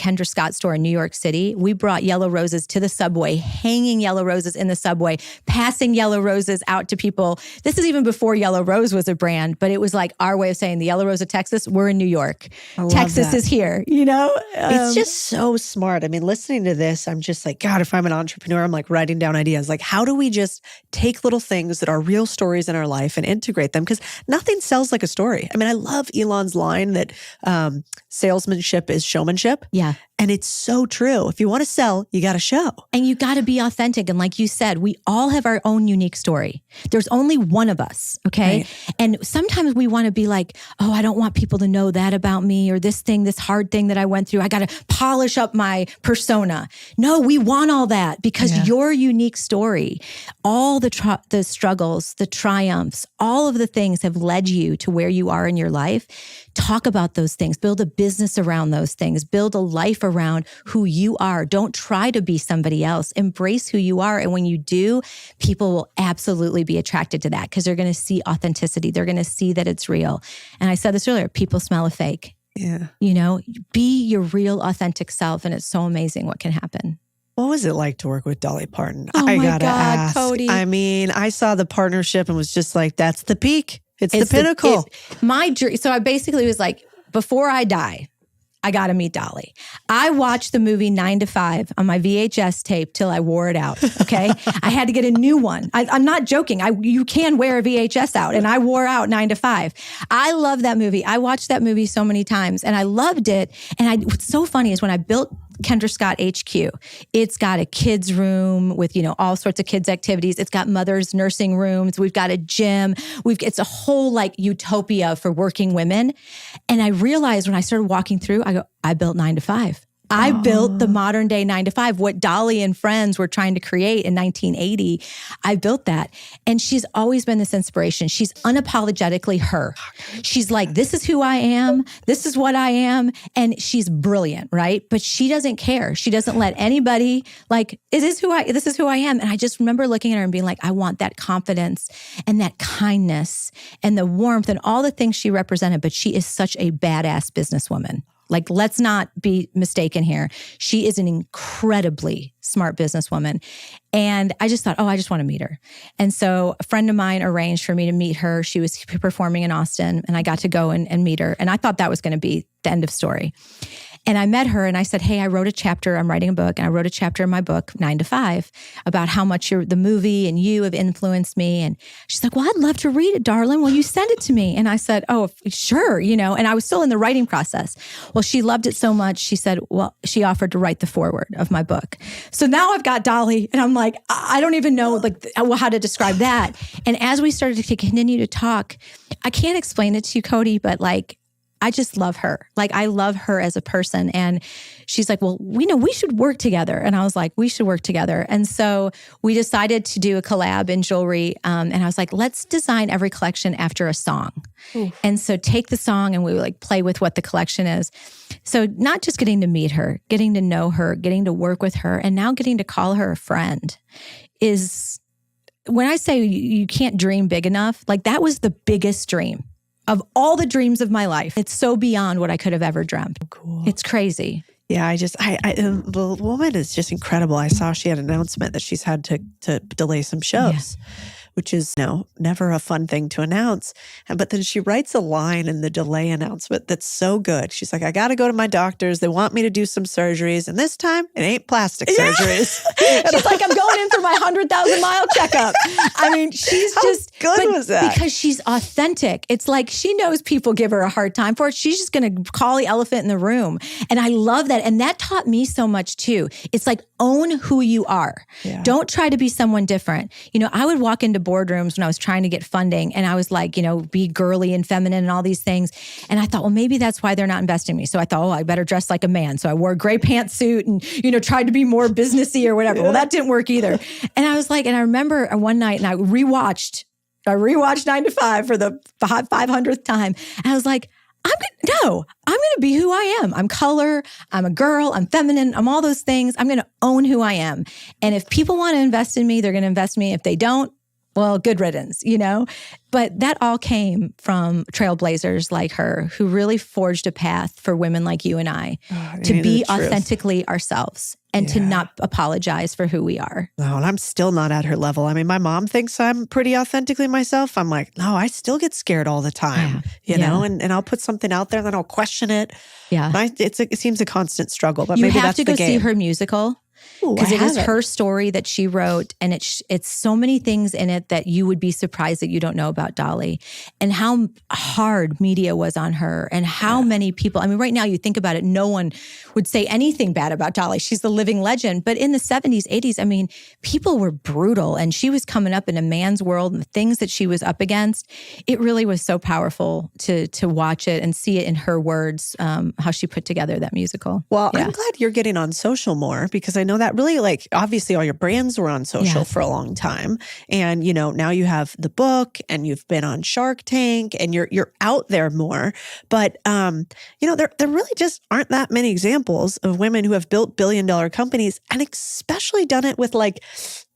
Kendra Scott store in New York City, we brought yellow roses to the subway, hanging yellow roses in the subway, passing yellow roses out to people. This is even before Yellow Rose was a brand, but it was like our way of saying the Yellow Rose of Texas, we're in New York. Texas is here, you know? It's just so smart. I mean, listening to this, I'm just like, God, if I'm an entrepreneur, I'm like writing down ideas. Like, how do we just take little things that are real stories in our life and integrate them? Because nothing sells like a story. I mean, I love Elon's line that salesmanship is showmanship. Yeah. And it's so true. If you want to sell, you got to show. And you got to be authentic. And like you said, we all have our own unique story. There's only one of us, okay? Right. And sometimes we want to be like, oh, I don't want people to know that about me, or this thing, this hard thing that I went through. I got to polish up my persona. No, we want all that because your unique story, all the struggles, the triumphs, all of the things have led you to where you are in your life. Talk about those things, build a business around those things, build a life around who you are. Don't try to be somebody else. Embrace who you are. And when you do, people will absolutely be attracted to that because they're going to see authenticity. They're going to see that it's real. And I said this earlier, people smell a fake. Yeah. You know, be your real authentic self. And it's so amazing what can happen. What was it like to work with Dolly Parton? Oh I my gotta God, ask. Codie. I mean, I saw the partnership and was just like, that's the peak. It's the pinnacle. My dream. So I basically was like, before I die, I got to meet Dolly. I watched the movie 9 to 5 on my VHS tape till I wore it out. Okay. I had to get a new one. I'm not joking. You can wear a VHS out, and I wore out 9 to 5. I love that movie. I watched that movie so many times and I loved it. And what's so funny is when I built Kendra Scott HQ, it's got a kids room with, you know, all sorts of kids activities. It's got mothers' nursing rooms. We've got a gym. It's a whole like utopia for working women. And I realized when I started walking through, I go, I built 9 to 5. I built the modern day 9 to 5, what Dolly and friends were trying to create in 1980. I built that. And she's always been this inspiration. She's unapologetically her. She's like, this is who I am. This is what I am. And she's brilliant, right? But she doesn't care. She doesn't let anybody like, this is who I am. And I just remember looking at her and being like, I want that confidence and that kindness and the warmth and all the things she represented. But she is such a badass businesswoman. Like, let's not be mistaken here. She is an incredibly smart businesswoman. And I just thought, oh, I just want to meet her. And so a friend of mine arranged for me to meet her. She was performing in Austin and I got to go and meet her. And I thought that was going to be the end of story. And I met her and I said, hey, I wrote a chapter. I'm writing a book. And I wrote a chapter in my book, 9 to 5, about how much the movie and you have influenced me. And she's like, well, I'd love to read it, darling. Will you send it to me? And I said, oh, sure. You know, and I was still in the writing process. Well, she loved it so much. She said, well, she offered to write the foreword of my book. So now I've got Dolly and I'm like, I don't even know like how to describe that. And as we started to continue to talk, I can't explain it to you, Codie, but like, I just love her. Like, I love her as a person. And she's like, well, we should work together. And I was like, we should work together. And so we decided to do a collab in jewelry. And I was like, let's design every collection after a song. Ooh. And so take the song and we would like play with what the collection is. So not just getting to meet her, getting to know her, getting to work with her, and now getting to call her a friend is, when I say you can't dream big enough, like that was the biggest dream of all the dreams of my life. It's so beyond what I could have ever dreamt. Cool. It's crazy. Yeah, the woman is just incredible. I saw she had an announcement that she's had to delay some shows, which is never a fun thing to announce. But then she writes a line in the delay announcement that's so good. She's like, I got to go to my doctors. They want me to do some surgeries. And this time, it ain't plastic surgeries. She's like, I'm going in for my 100,000-mile checkup. I mean, she's How good was that? Because she's authentic. It's like she knows people give her a hard time for it. She's just going to call the elephant in the room. And I love that. And that taught me so much too. It's like, own who you are. Yeah. Don't try to be someone different. You know, I would walk into boardrooms when I was trying to get funding and I was like, be girly and feminine and all these things. And I thought, well, maybe that's why they're not investing in me. So I thought, I better dress like a man. So I wore a gray pantsuit and, tried to be more businessy or whatever. Yeah. Well, that didn't work either. And I was like, and I remember one night and I rewatched 9 to 5 for the 500th time. And I was like, I'm going to be who I am. I'm color, I'm a girl, I'm feminine, I'm all those things. I'm going to own who I am. And if people want to invest in me, they're going to invest in me. If they don't, well, good riddance, But that all came from trailblazers like her who really forged a path for women like you and I to be authentically ourselves and to not apologize for who we are. No, and I'm still not at her level. I mean, my mom thinks I'm pretty authentically myself. I'm like, no, I still get scared all the time, you know, and I'll put something out there and then I'll question it. Yeah. It seems a constant struggle, but you maybe have that's the game. You have to go see her musical. Because it is her story that she wrote, and it's so many things in it that you would be surprised that you don't know about Dolly, and how hard media was on her, and how many people. I mean, right now you think about it, no one would say anything bad about Dolly. She's the living legend. But in the 70s, 80s, I mean, people were brutal, and she was coming up in a man's world, and the things that she was up against. It really was so powerful to watch it and see it in her words, how she put together that musical. Well, I'm glad you're getting on social more, because I know that really, like, obviously all your brands were on social for a long time. And, now you have the book and you've been on Shark Tank and you're out there more. But, there really just aren't that many examples of women who have built billion-dollar companies and especially done it with like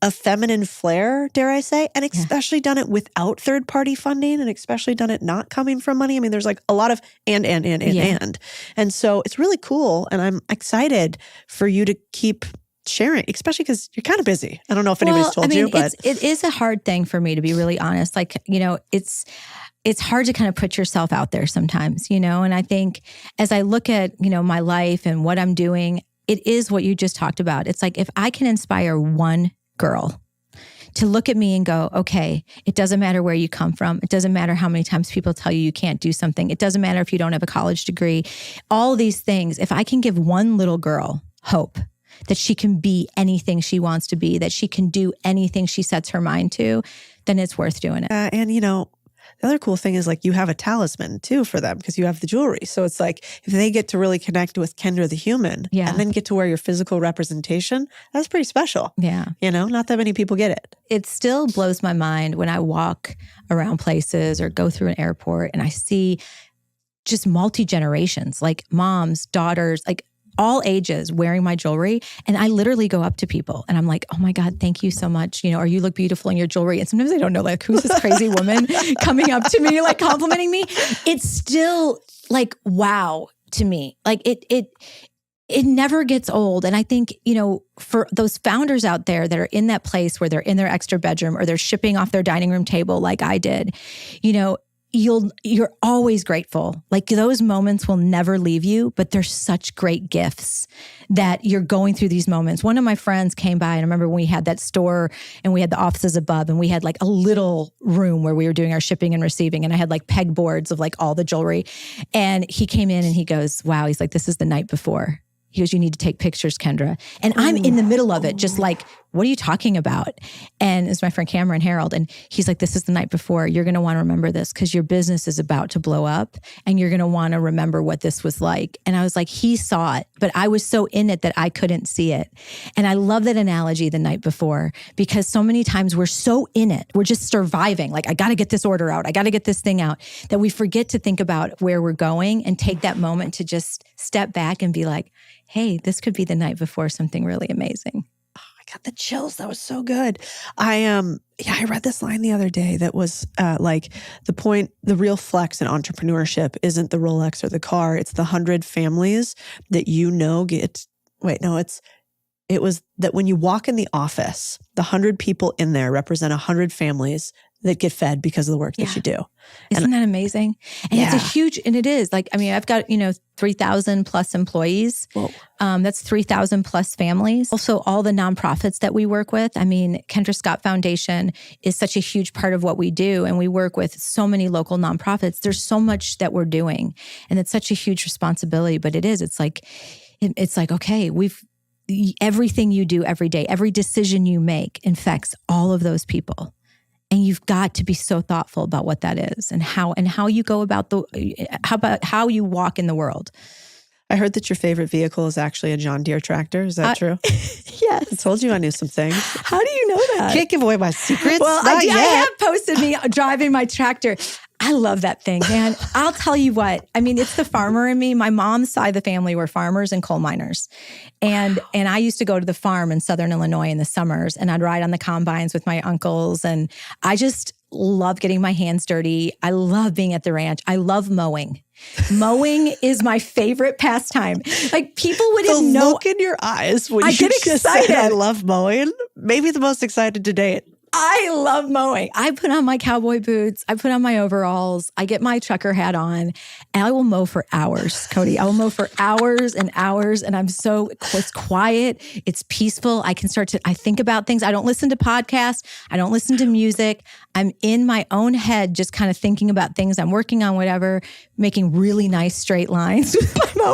a feminine flair, dare I say, and especially done it without third-party funding, and especially done it not coming from money. I mean, there's like a lot of and. And so it's really cool. And I'm excited for you to keep sharing, especially because you're kind of busy. I don't know if anybody's told you, but it is a hard thing for me, to be really honest. Like, it's hard to kind of put yourself out there sometimes, and I think as I look at, my life and what I'm doing, it is what you just talked about. It's like, if I can inspire one girl to look at me and go, okay, it doesn't matter where you come from. It doesn't matter how many times people tell you can't do something. It doesn't matter if you don't have a college degree. All these things, if I can give one little girl hope that she can be anything she wants to be, that she can do anything she sets her mind to, then it's worth doing it. And the other cool thing is, like, you have a talisman too for them because you have the jewelry. So it's like, if they get to really connect with Kendra the human and then get to wear your physical representation, that's pretty special. Yeah. Not that many people get it. It still blows my mind when I walk around places or go through an airport and I see just multi-generations, like moms, daughters, like all ages wearing my jewelry. And I literally go up to people and I'm like, oh my God, thank you so much. Or you look beautiful in your jewelry. And sometimes I don't know, like, who's this crazy woman coming up to me, like complimenting me? It's still like, wow to me. Like it never gets old. And I think, for those founders out there that are in that place where they're in their extra bedroom or they're shipping off their dining room table like I did, you're always grateful. Like, those moments will never leave you, but they're such great gifts that you're going through these moments. One of my friends came by, and I remember when we had that store and we had the offices above and we had like a little room where we were doing our shipping and receiving. And I had like pegboards of like all the jewelry. And he came in and he goes, wow, he's like, this is the night before. He goes, you need to take pictures, Kendra. And I'm in the middle of it, just like, what are you talking about? And it's my friend Cameron Harold. And he's like, this is the night before. You're going to want to remember this because your business is about to blow up and you're going to want to remember what this was like. And I was like, he saw it, but I was so in it that I couldn't see it. And I love that analogy, the night before, because so many times we're so in it. We're just surviving. Like, I got to get this order out. I got to get this thing out, that we forget to think about where we're going and take that moment to just step back and be like, hey, this could be the night before something really amazing. Oh, I got the chills. That was so good. I read this line the other day that was like, the real flex in entrepreneurship isn't the Rolex or the car. It's the 100 families that it was that when you walk in the office, the 100 people in there represent 100 families that get fed because of the work that you do. Isn't that amazing? And it's a huge, and it is like, I mean, I've got, 3,000 plus employees. That's 3,000 plus families. Also, all the nonprofits that we work with. I mean, Kendra Scott Foundation is such a huge part of what we do. And we work with so many local nonprofits. There's so much that we're doing. And it's such a huge responsibility, but it's like, okay, everything you do every day, every decision you make infects all of those people. And you've got to be so thoughtful about what that is and how you go about how you walk in the world. I heard that your favorite vehicle is actually a John Deere tractor. Is that true? Yes. I told you I knew some things. How do you know that? Can't give away my secrets. Well, I have posted me driving my tractor. I love that thing, man. I'll tell you what. I mean, it's the farmer in me. My mom's side of the family were farmers and coal miners. And I used to go to the farm in Southern Illinois in the summers, and I'd ride on the combines with my uncles. And I just love getting my hands dirty. I love being at the ranch. I love mowing. Mowing is my favorite pastime. Like, people wouldn't know. The look in your eyes when I you get just excited. said, I love mowing. Maybe the most excited to date. I love mowing. I put on my cowboy boots. I put on my overalls. I get my trucker hat on, and I will mow for hours, Codie. I will mow for hours and hours, and it's quiet. It's peaceful. I think about things. I don't listen to podcasts. I don't listen to music. I'm in my own head, just kind of thinking about things I'm working on, whatever, making really nice straight lines with my mower.